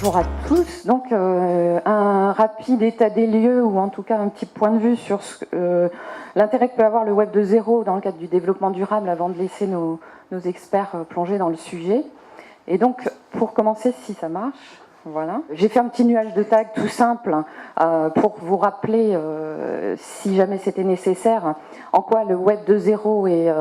Bonjour à tous. Donc un rapide état des lieux ou en tout cas un petit point de vue sur l'intérêt que peut avoir le Web 2.0 dans le cadre du développement durable avant de laisser nos experts plonger dans le sujet. Et donc pour commencer, si ça marche, voilà. J'ai fait un petit nuage de tags tout simple pour vous rappeler, si jamais c'était nécessaire, en quoi le Web 2.0 est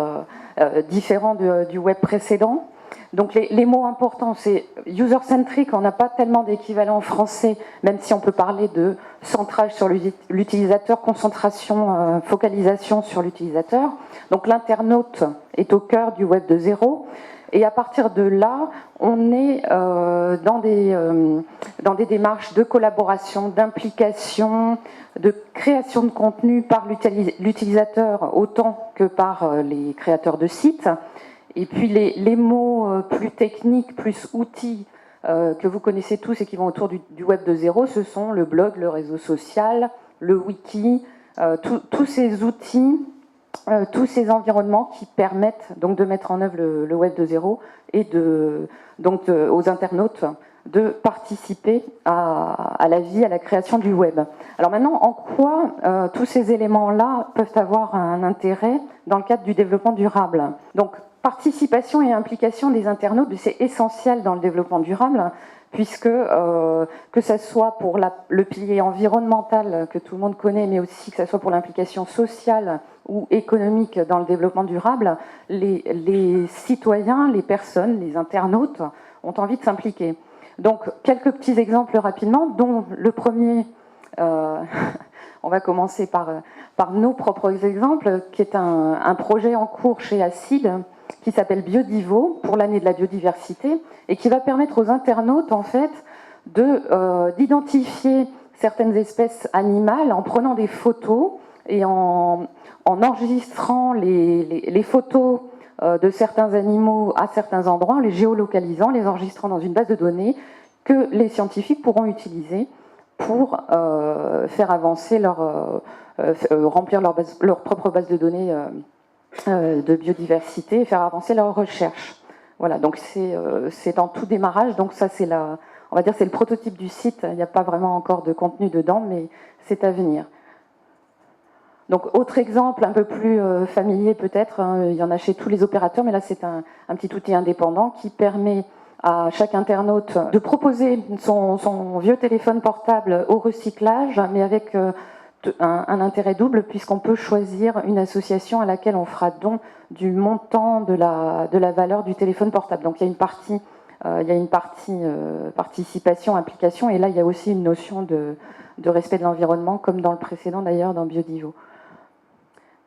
différent du Web précédent. Donc les mots importants, c'est user-centric, on n'a pas tellement d'équivalent en français, même si on peut parler de centrage sur l'utilisateur, concentration, focalisation sur l'utilisateur. Donc l'internaute est au cœur du Web 2.0. Et à partir de là, on est dans des démarches de collaboration, d'implication, de création de contenu par l'utilisateur autant que par les créateurs de sites. Et puis les mots plus techniques, plus outils que vous connaissez tous et qui vont autour du Web 2.0, ce sont le blog, le réseau social, le wiki, tous ces outils, tous ces environnements qui permettent donc de mettre en œuvre le Web 2.0 et aux internautes de participer à la vie, à la création du web. Alors maintenant, en quoi tous ces éléments-là peuvent avoir un intérêt dans le cadre du développement durable? Donc, participation et implication des internautes, c'est essentiel dans le développement durable, puisque que ce soit pour le pilier environnemental que tout le monde connaît, mais aussi que ce soit pour l'implication sociale ou économique dans le développement durable, les citoyens, les personnes, les internautes ont envie de s'impliquer. Donc, quelques petits exemples rapidement, dont le premier, on va commencer par nos propres exemples, qui est un projet en cours chez Acide, qui s'appelle Biodivo, pour l'année de la biodiversité, et qui va permettre aux internautes, en fait, d'identifier certaines espèces animales en prenant des photos et en enregistrant les photos de certains animaux à certains endroits, en les géolocalisant, les enregistrant dans une base de données que les scientifiques pourront utiliser pour faire avancer remplir leur propre base de données de biodiversité et faire avancer leurs recherches. Voilà, donc c'est en tout démarrage, donc ça c'est on va dire c'est le prototype du site, il n'y a pas vraiment encore de contenu dedans, mais c'est à venir. Donc autre exemple un peu plus familier peut-être, hein, il y en a chez tous les opérateurs, mais là c'est un petit outil indépendant qui permet à chaque internaute de proposer son vieux téléphone portable au recyclage, mais avec un intérêt double, puisqu'on peut choisir une association à laquelle on fera don du montant de la valeur du téléphone portable. Donc il y a une partie participation, implication, et là il y a aussi une notion de respect de l'environnement, comme dans le précédent d'ailleurs, dans Biodivo.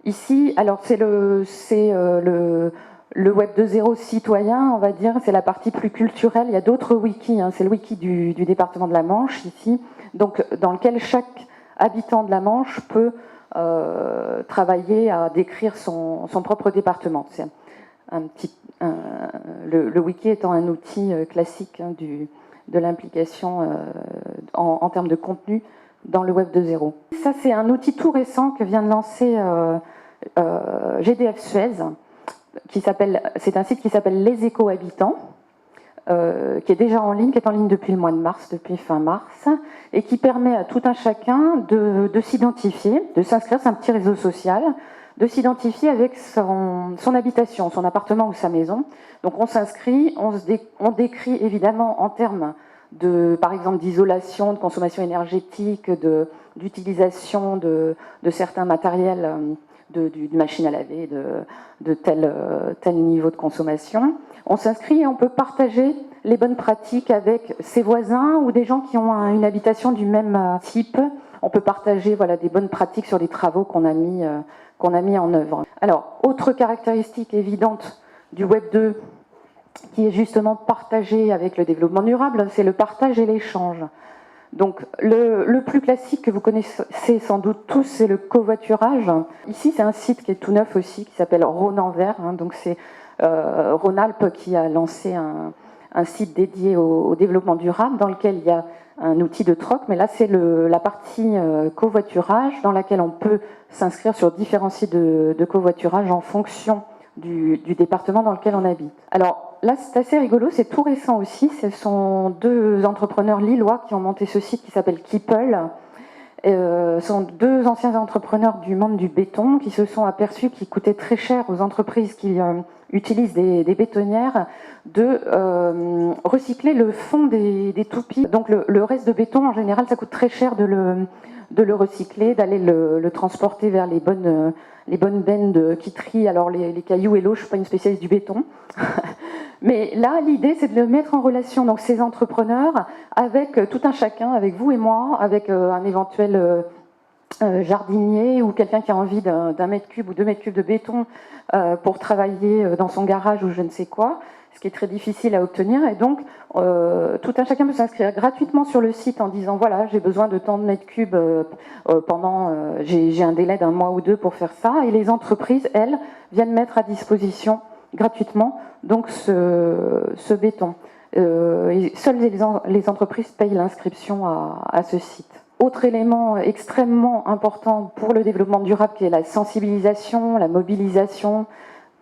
Ici, alors c'est le Web 2.0 citoyen, on va dire, c'est la partie plus culturelle. Il y a d'autres wikis, hein, c'est le wiki du département de la Manche, ici, donc, dans lequel chaque habitant de la Manche peut travailler à décrire son propre département. C'est le wiki étant un outil classique hein, de l'implication en termes de contenu dans le Web 2.0. Ça, c'est un outil tout récent que vient de lancer GDF Suez, c'est un site qui s'appelle Les Éco-Habitants, qui est déjà en ligne, qui est en ligne depuis le mois de mars, depuis fin mars, et qui permet à tout un chacun de s'identifier, de s'inscrire, c'est un petit réseau social, de s'identifier avec son habitation, son appartement ou sa maison. Donc on s'inscrit, on décrit évidemment en termes par exemple d'isolation, de consommation énergétique, d'utilisation de certains matériels, d'une machine à laver, de tel niveau de consommation. On s'inscrit et on peut partager les bonnes pratiques avec ses voisins ou des gens qui ont une habitation du même type. On peut partager voilà, des bonnes pratiques sur les travaux qu'on a mis en œuvre. Alors, autre caractéristique évidente du Web 2, qui est justement partagé avec le développement durable, c'est le partage et l'échange. Donc le plus classique que vous connaissez sans doute tous, c'est le covoiturage. Ici, c'est un site qui est tout neuf aussi, qui s'appelle Rhône-en-Vert. Hein, donc c'est Rhône-Alpes qui a lancé un site dédié au développement durable, dans lequel il y a un outil de troc, mais là c'est la partie covoiturage, dans laquelle on peut s'inscrire sur différents sites de covoiturage en fonction du département dans lequel on habite. Alors là, c'est assez rigolo, c'est tout récent aussi. Ce sont deux entrepreneurs lillois qui ont monté ce site qui s'appelle Keeple. Ce sont deux anciens entrepreneurs du monde du béton qui se sont aperçus qu'il coûtait très cher aux entreprises qui utilisent des bétonnières de recycler le fond des toupies. Donc le reste de béton, en général, ça coûte très cher de le recycler, d'aller le transporter vers les bonnes bennes qui trient alors les cailloux et l'eau. Je ne suis pas une spécialiste du béton. Mais là, l'idée, c'est de le mettre en relation, donc ces entrepreneurs, avec tout un chacun, avec vous et moi, avec un éventuel jardinier ou quelqu'un qui a envie d'un mètre cube ou 2 mètres cubes de béton pour travailler dans son garage ou je ne sais quoi, ce qui est très difficile à obtenir. Et donc, tout un chacun peut s'inscrire gratuitement sur le site en disant, voilà, j'ai besoin de tant de mètres cubes j'ai un délai d'1 mois ou 2 pour faire ça. Et les entreprises, elles, viennent mettre à disposition gratuitement donc ce béton. Et seules les entreprises payent l'inscription à ce site. Autre élément extrêmement important pour le développement durable qui est la sensibilisation, la mobilisation,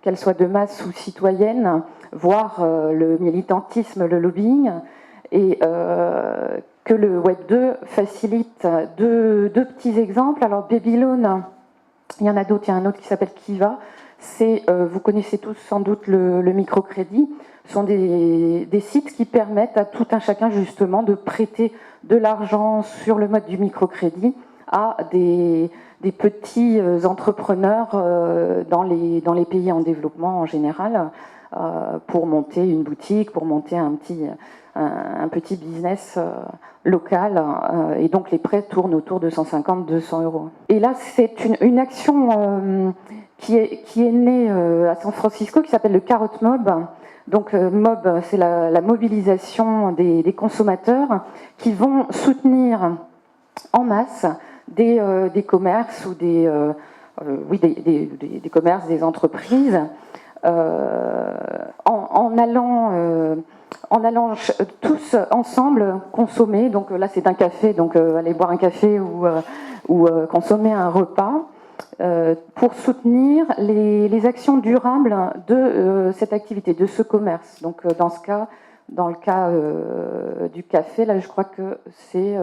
qu'elle soit de masse ou citoyenne, voire le militantisme, le lobbying, et que le Web 2 facilite deux petits exemples. Alors Babylone, il y en a d'autres, il y a un autre qui s'appelle Kiva. Vous connaissez tous sans doute le microcrédit. Ce sont des sites qui permettent à tout un chacun justement de prêter de l'argent sur le mode du microcrédit à des petits entrepreneurs dans les pays en développement en général pour monter une boutique, pour monter un petit business local. Et donc les prêts tournent autour de 150-200 euros. Et là, c'est une action qui est née à San Francisco qui s'appelle le Carrot Mob. Donc Mob, c'est la mobilisation des consommateurs qui vont soutenir en masse des commerces ou des commerces, des entreprises en allant tous ensemble consommer. Donc là, c'est un café, donc aller boire un café ou consommer un repas. Pour soutenir les actions durables de cette activité, de ce commerce. Donc dans le cas du café, là je crois que c'est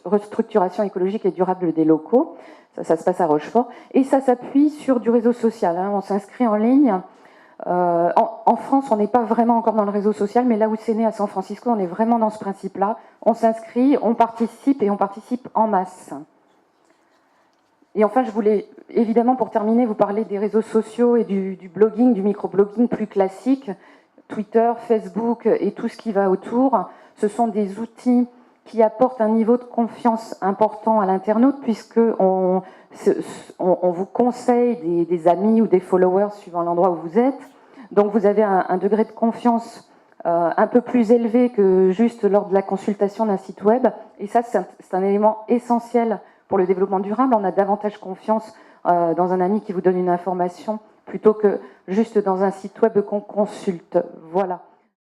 restructuration écologique et durable des locaux. Ça se passe à Rochefort. Et ça s'appuie sur du réseau social. Hein. On s'inscrit en ligne. En France, on n'est pas vraiment encore dans le réseau social, mais là où c'est né à San Francisco, on est vraiment dans ce principe-là. On s'inscrit, on participe et on participe en masse. Et enfin, je voulais, évidemment, pour terminer, vous parler des réseaux sociaux et du blogging, du microblogging plus classique. Twitter, Facebook et tout ce qui va autour. Ce sont des outils qui apportent un niveau de confiance important à l'internaute, puisqu'on vous conseille des amis ou des followers suivant l'endroit où vous êtes. Donc vous avez un degré de confiance un peu plus élevé que juste lors de la consultation d'un site web. Et ça, c'est un élément essentiel pour le développement durable. On a davantage confiance dans un ami qui vous donne une information plutôt que juste dans un site web qu'on consulte. Voilà.